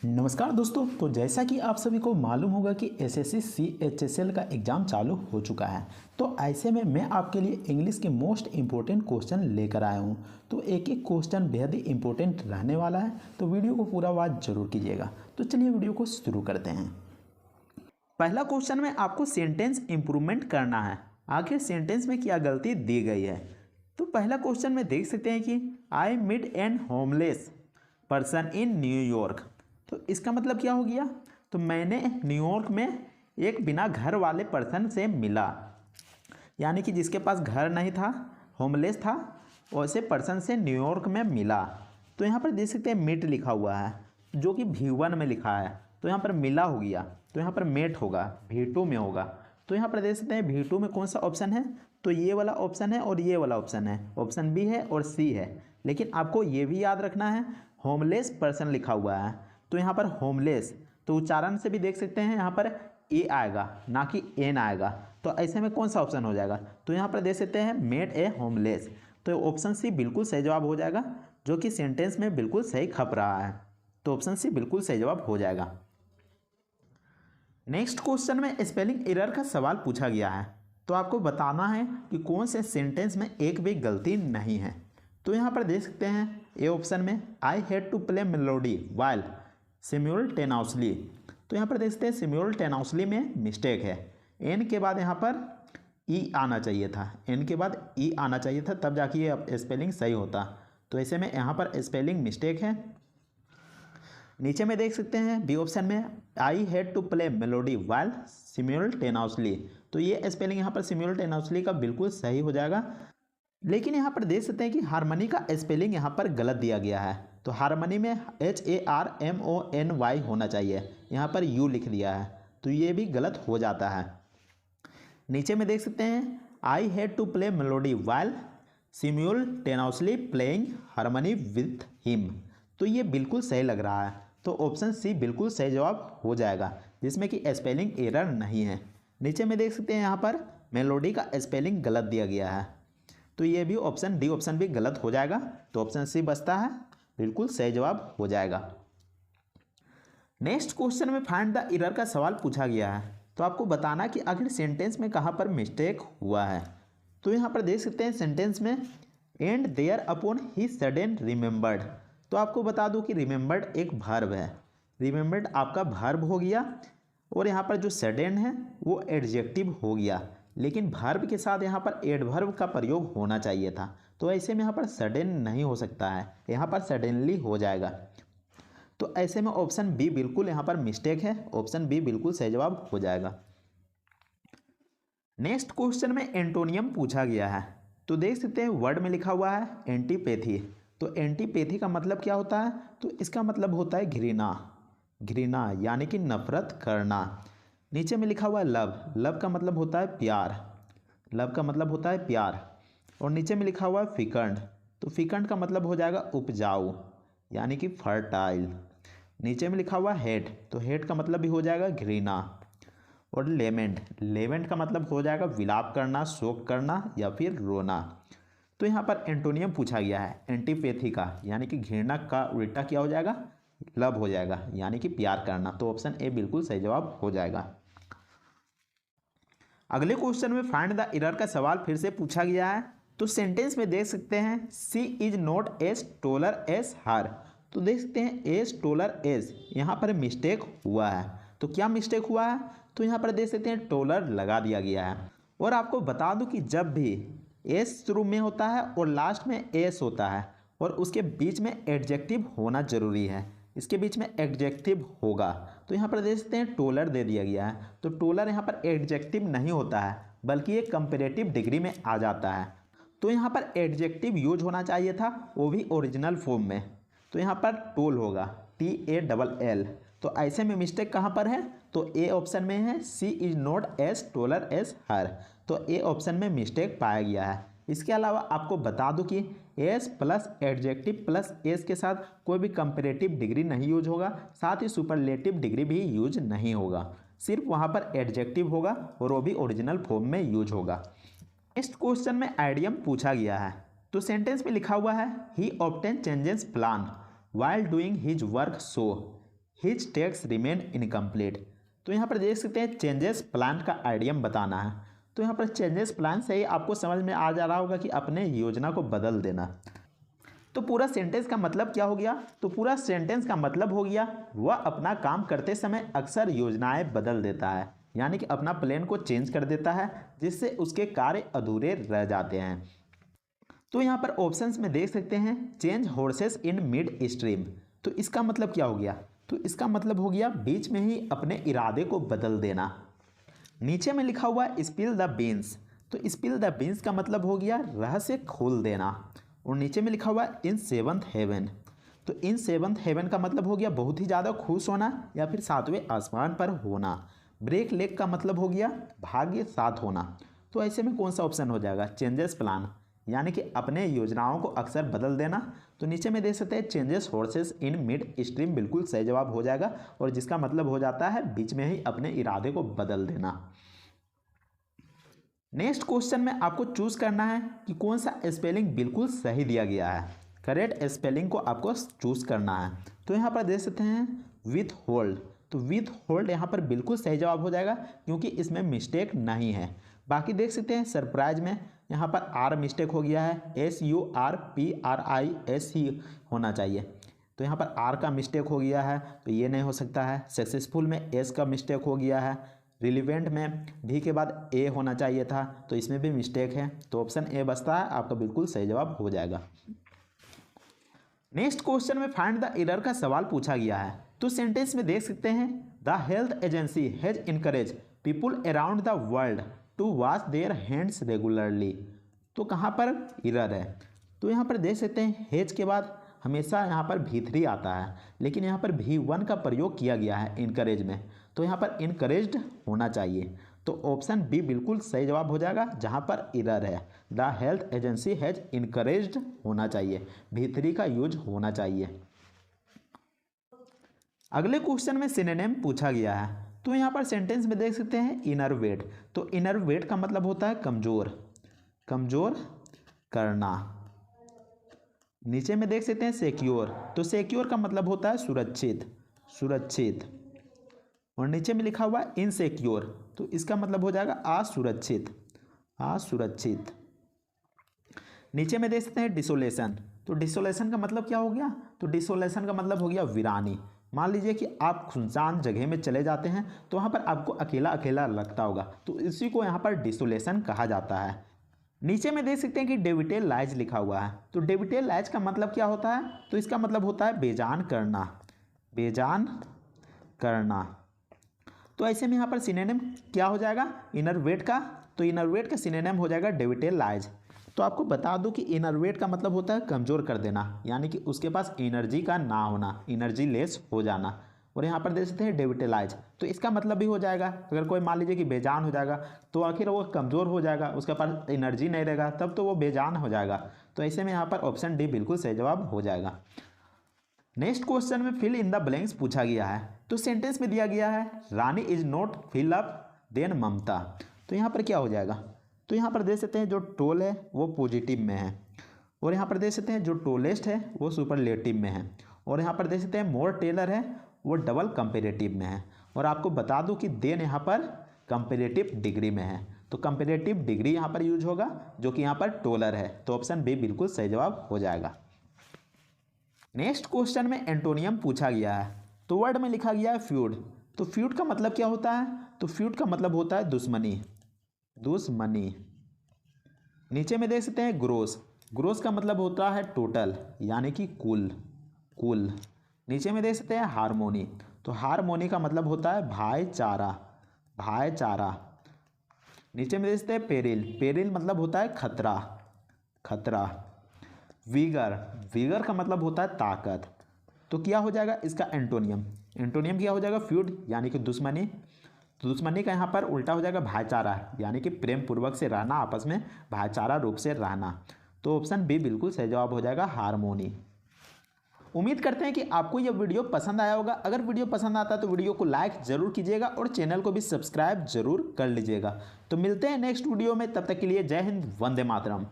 नमस्कार दोस्तों। तो जैसा कि आप सभी को मालूम होगा कि एसएससी सीएचएसएल का एग्ज़ाम चालू हो चुका है। तो ऐसे में मैं आपके लिए इंग्लिश के मोस्ट इम्पोर्टेंट क्वेश्चन लेकर आया हूं। तो एक एक क्वेश्चन बेहद ही इम्पोर्टेंट रहने वाला है, तो वीडियो को पूरा वॉच जरूर कीजिएगा। तो चलिए वीडियो को शुरू करते हैं। पहला क्वेश्चन में आपको सेंटेंस इम्प्रूवमेंट करना है। आखिर सेंटेंस में क्या गलती दी गई है। तो पहला क्वेश्चन में देख सकते हैं कि I meet an homeless person in New York. तो इसका मतलब क्या हो गया। तो मैंने न्यूयॉर्क में एक बिना घर वाले पर्सन से मिला, यानी कि जिसके पास घर नहीं था, होमलेस था, वैसे पर्सन से न्यूयॉर्क में मिला। तो यहाँ पर देख सकते हैं मीट लिखा हुआ है, जो कि V1 में लिखा है। तो यहाँ पर मिला हो गया, तो यहाँ पर मेट होगा, V2 में होगा। तो यहाँ पर देख सकते हैं V2 में कौन सा ऑप्शन है। तो ये वाला ऑप्शन है और ये वाला ऑप्शन है, ऑप्शन बी है और सी है। लेकिन आपको ये भी याद रखना है, होमलेस पर्सन लिखा हुआ है। तो यहाँ पर होमलेस, तो उच्चारण से भी देख सकते हैं यहाँ पर ए आएगा, ना कि एन आएगा। तो ऐसे में कौन सा ऑप्शन हो जाएगा। तो यहाँ पर देख सकते हैं मेड ए होमलेस। तो ऑप्शन सी बिल्कुल सही जवाब हो जाएगा, जो कि सेंटेंस में बिल्कुल सही खप रहा है। तो ऑप्शन सी बिल्कुल सही जवाब हो जाएगा। नेक्स्ट क्वेश्चन में स्पेलिंग एरर का सवाल पूछा गया है। तो आपको बताना है कि कौन से सेंटेंस में एक भी गलती नहीं है। तो यहाँ पर देख सकते हैं ए ऑप्शन में I had to play melody while simultaneously. तो यहाँ पर देख सकते हैं सिम्युलटेनियसली में मिस्टेक है। एन के बाद यहाँ पर ई आना चाहिए था, एन के बाद ई आना चाहिए था, तब जाके ये स्पेलिंग सही होता। तो ऐसे में यहाँ पर स्पेलिंग मिस्टेक है। नीचे में देख सकते हैं बी ऑप्शन में I had to play melody while simultaneously. तो ये स्पेलिंग यहाँ पर सिम्युलटेनियसली का बिल्कुल सही हो जाएगा। लेकिन यहाँ पर देख सकते हैं कि हारमनी का स्पेलिंग यहाँ पर गलत दिया गया है। तो हारमनी में HARMONY होना चाहिए, यहाँ पर यू लिख दिया है, तो ये भी गलत हो जाता है। नीचे में देख सकते हैं I had to play melody while simultaneously playing harmony with him. तो ये बिल्कुल सही लग रहा है। तो ऑप्शन सी बिल्कुल सही जवाब हो जाएगा, जिसमें कि स्पेलिंग एरर नहीं है। नीचे में देख सकते हैं यहाँ पर मेलोडी का स्पेलिंग गलत दिया गया है। तो ये भी ऑप्शन डी ऑप्शन भी गलत हो जाएगा। तो ऑप्शन सी बचता है, बिल्कुल सही जवाब हो जाएगा। नेक्स्ट क्वेश्चन में फाइंड द एरर का सवाल पूछा गया है। तो आपको बताना कि आखिर सेंटेंस में कहाँ पर मिस्टेक हुआ है। तो यहाँ पर देख सकते हैं सेंटेंस में and thereupon he sudden remembered. तो आपको बता दूं कि रिमेंबर्ड एक वर्ब है, रिमेंबर्ड आपका वर्ब हो गया, और यहाँ पर जो सडन है वो एडजेक्टिव हो गया। लेकिन वर्ब के साथ यहाँ पर एडवर्ब का प्रयोग होना चाहिए था। तो ऐसे में यहाँ पर सडन नहीं हो सकता है, यहाँ पर सडनली हो जाएगा। तो ऐसे में ऑप्शन बी बिल्कुल यहाँ पर मिस्टेक है, ऑप्शन बी बिल्कुल सही जवाब हो जाएगा। नेक्स्ट क्वेश्चन में एंटोनियम पूछा गया है। तो देख सकते हैं वर्ड में लिखा हुआ है एंटीपैथी। तो एंटीपैथी का मतलब क्या होता है। तो इसका मतलब होता है घृणा, घृणा यानी कि नफरत करना। नीचे में लिखा हुआ है लव, लव का मतलब होता है प्यार, लव का मतलब होता है प्यार। और नीचे में लिखा हुआ है फिकंड। तो फिकंड का मतलब हो जाएगा उपजाऊ, यानी कि फर्टाइल। नीचे में लिखा हुआ हेट, तो हेट का मतलब भी हो जाएगा घृणा। और लेमेंट, लेमेंट का मतलब हो जाएगा विलाप करना, शोक करना या फिर रोना। तो यहाँ पर एंटोनियम पूछा गया है एंटीपैथी का, यानी कि घृणा का उल्टा क्या हो जाएगा, लव हो जाएगा, यानी कि प्यार करना। तो ऑप्शन ए बिल्कुल सही जवाब हो जाएगा। अगले क्वेश्चन में फाइंड द एरर का सवाल फिर से पूछा गया है। तो सेंटेंस में देख सकते हैं सी इज नॉट एज टोलर एज हर। तो देख सकते हैं एज टोलर एज, यहाँ पर मिस्टेक हुआ है। तो क्या मिस्टेक हुआ है। तो यहाँ पर देख सकते हैं टोलर लगा दिया गया है। और आपको बता दूं कि जब भी एस शुरू में होता है और लास्ट में एस होता है और उसके बीच में एडजेक्टिव होना जरूरी है, इसके बीच में एडजेक्टिव होगा। तो यहाँ पर देख सकते हैं टोलर दे दिया गया है। तो टोलर यहाँ पर एडजेक्टिव नहीं होता है, बल्कि ये कंपैरेटिव डिग्री में आ जाता है। तो यहाँ पर एडजेक्टिव यूज होना चाहिए था, वो भी ओरिजिनल फॉर्म में। तो यहाँ पर टोल होगा TALL। तो ऐसे में मिस्टेक कहाँ पर है। तो ए ऑप्शन में है सी इज नॉट एज टोलर एज हर। तो ए ऑप्शन में मिस्टेक पाया गया है। इसके अलावा आपको बता दूं कि S plus adjective plus S के साथ कोई भी कंपैरेटिव डिग्री नहीं यूज होगा, साथ ही सुपरलेटिव डिग्री भी यूज नहीं होगा। सिर्फ वहाँ पर एडजेक्टिव होगा और वो भी ओरिजिनल फॉर्म में यूज होगा। नेक्स्ट क्वेश्चन में आइडियम पूछा गया है। तो सेंटेंस में लिखा हुआ है ही obtain changes plan while doing his work, so his tasks remain incomplete. तो यहाँ पर देख सकते हैं चेंजेस प्लान का आइडियम बताना है। तो यहाँ पर चेंजेस प्लान से ही आपको समझ में आ जा रहा होगा कि अपने योजना को बदल देना। तो पूरा सेंटेंस का मतलब क्या हो गया? तो पूरा सेंटेंस का मतलब हो गया वह अपना काम करते समय अक्सर योजनाएं बदल देता है, यानी कि अपना प्लान को चेंज कर देता है, जिससे उसके कार्य अधूरे रह जाते हैं। तो यहाँ पर ऑप्शंस में देख सकते हैं change horses in mid stream. तो इसका मतलब क्या हो गया? तो इसका मतलब हो गया बीच में ही अपने इरादे को बदल देना। नीचे में लिखा हुआ स्पिल द बीन्स। तो स्पिल द बीन्स का मतलब हो गया रहस्य खोल देना। और नीचे में लिखा हुआ इन सेवंथ हेवन। तो इन सेवंथ हेवन का मतलब हो गया बहुत ही ज़्यादा खुश होना या फिर सातवें आसमान पर होना। ब्रेक लेग का मतलब हो गया भाग्य साथ होना। तो ऐसे में कौन सा ऑप्शन हो जाएगा? चेंजेस प्लान, यानी कि अपने योजनाओं को अक्सर बदल देना। तो नीचे में देख सकते हैं changes horses in mid stream बिल्कुल सही जवाब हो जाएगा, और जिसका मतलब हो जाता है बीच में ही अपने इरादे को बदल देना। नेक्स्ट क्वेश्चन में आपको चूज करना है कि कौन सा स्पेलिंग बिल्कुल सही दिया गया है। करेक्ट स्पेलिंग को आपको चूज करना है। तो यहाँ पर देख सकते हैं विथ होल्ड। तो विथ होल्ड यहाँ पर बिल्कुल सही जवाब हो जाएगा, क्योंकि इसमें मिस्टेक नहीं है। बाकी देख सकते हैं सरप्राइज में यहाँ पर आर मिस्टेक हो गया है, SURPRIS ही होना चाहिए। तो यहाँ पर आर का मिस्टेक हो गया है, तो ये नहीं हो सकता है। सक्सेसफुल में एस का मिस्टेक हो गया है। रिलीवेंट में डी के बाद ए होना चाहिए था, तो इसमें भी मिस्टेक है। तो ऑप्शन ए बचता है, आपका बिल्कुल सही जवाब हो जाएगा। नेक्स्ट क्वेश्चन में फाइंड द एरर का सवाल पूछा गया है। तो सेंटेंस में देख सकते हैं the health agency has encourage people around the world to wash their hands regularly. तो कहाँ पर एरर है? तो यहाँ पर देख सकते हैं हैज के बाद हमेशा यहाँ पर V3 आता है, लेकिन यहाँ पर V1 का प्रयोग किया गया है इनकरेज में। तो यहाँ पर इनकरेज्ड होना चाहिए। तो ऑप्शन बी बिल्कुल सही जवाब हो जाएगा, जहाँ पर एरर है। The health agency has encouraged होना चाहिए, V3 का यूज होना चाहिए। अगले क्वेश्चन में सिनोनिम पूछा गया है। तो यहाँ पर सेंटेंस में देख सकते हैं इनरवेट। तो इनरवेट का मतलब होता है कमजोर, कमजोर करना। नीचे में देख सकते हैं सिक्योर। तो सिक्योर का मतलब होता है सुरक्षित, सुरक्षित। और नीचे में लिखा हुआ है इनसिक्योर। तो इसका मतलब हो जाएगा असुरक्षित, असुरक्षित। नीचे में देख सकते हैं डिसोलेशन। तो डिसोलेशन का मतलब क्या हो गया? तो डिसोलेशन का मतलब हो गया वीरानी। मान लीजिए कि आप सुनसान जगह में चले जाते हैं, तो वहाँ पर आपको अकेला अकेला लगता होगा, तो इसी को यहाँ पर डिसोलेशन कहा जाता है। नीचे में देख सकते हैं कि डेविटेलाइज लिखा हुआ है। तो डेविटेलाइज का मतलब क्या होता है? तो इसका मतलब होता है बेजान करना, बेजान करना। तो ऐसे में यहाँ पर सिनोनिम क्या हो जाएगा इनरवेट का? तो इनरवेट का सिनोनिम हो जाएगा डेविटेलाइज। तो आपको बता दूं कि इनरवेट का मतलब होता है कमज़ोर कर देना, यानी कि उसके पास एनर्जी का ना होना, एनर्जी लेस हो जाना। और यहाँ पर देख सकते हैं डेविटेलाइज। तो इसका मतलब भी हो जाएगा, अगर कोई मान लीजिए कि बेजान हो जाएगा, तो आखिर वो कमज़ोर हो जाएगा, उसके पास एनर्जी नहीं रहेगा, तब तो वो बेजान हो जाएगा। तो ऐसे में यहाँ पर ऑप्शन डी बिल्कुल सही जवाब हो जाएगा। नेक्स्ट क्वेश्चन में फिल इन द ब्लैंक्स पूछा गया है। तो सेंटेंस में दिया गया है Rani is not fill up than Mamata. तो यहाँ पर क्या हो जाएगा? तो यहाँ पर देख सकते हैं जो टोल है वो पॉजिटिव में है, और यहाँ पर देख सकते हैं जो टोलेस्ट है वो सुपरलेटिव में है, और यहाँ पर देख सकते हैं मोर टेलर है वो डबल कंपेरेटिव में है। और आपको बता दूं कि देन यहाँ पर कंपेरेटिव डिग्री में है। तो कंपेरेटिव डिग्री यहाँ पर यूज होगा, जो कि यहाँ पर टोलर है। तो ऑप्शन बी बिल्कुल सही जवाब हो जाएगा। नेक्स्ट क्वेश्चन में एंटोनियम पूछा गया है। तो वर्ड में लिखा गया है फ्यूड। तो फ्यूड का मतलब क्या होता है? तो फ्यूड का मतलब होता है दुश्मनी, दुश्मनी। नीचे में देख सकते हैं ग्रोस। ग्रोस का मतलब होता है टोटल, यानी कि कुल, कुल। नीचे में देख सकते हैं हारमोनी। तो हारमोनी का मतलब होता है भाईचारा, भाईचारा। नीचे में देख सकते हैं पेरिल। पेरिल मतलब होता है खतरा, खतरा। वीगर, वीगर का मतलब होता है ताकत। तो क्या हो जाएगा इसका एंटोनियम? एंटोनियम क्या हो जाएगा? फ्यूड, यानी कि दुश्मनी। तो दुश्मनी का यहाँ पर उल्टा हो जाएगा भाईचारा, यानी कि प्रेम पूर्वक से रहना, आपस में भाईचारा रूप से रहना। तो ऑप्शन बी बिल्कुल सही जवाब हो जाएगा हारमोनी। उम्मीद करते हैं कि आपको यह वीडियो पसंद आया होगा। अगर वीडियो पसंद आता है तो वीडियो को लाइक जरूर कीजिएगा और चैनल को भी सब्सक्राइब जरूर कर लीजिएगा। तो मिलते हैं नेक्स्ट वीडियो में, तब तक के लिए जय हिंद, वंदे मातरम।